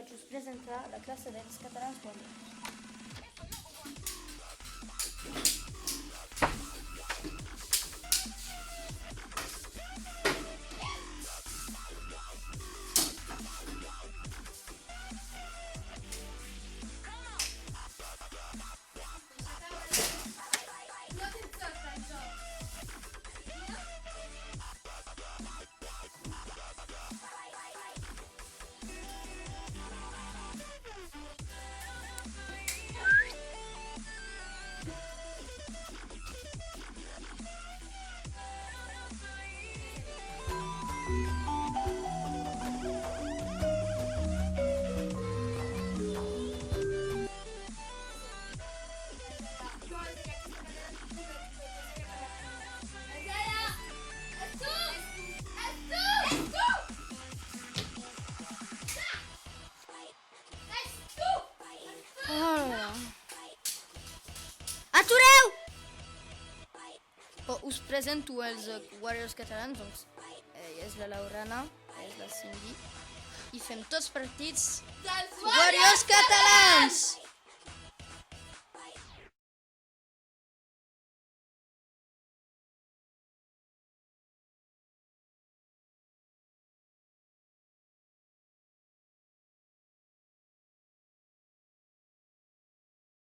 vaig us presentar la classe dels catalans moderns. Atureu! Us presento els Warriors catalans, doncs és la Laurana, és la Cindy, i fem tots partits dels Warriors catalans!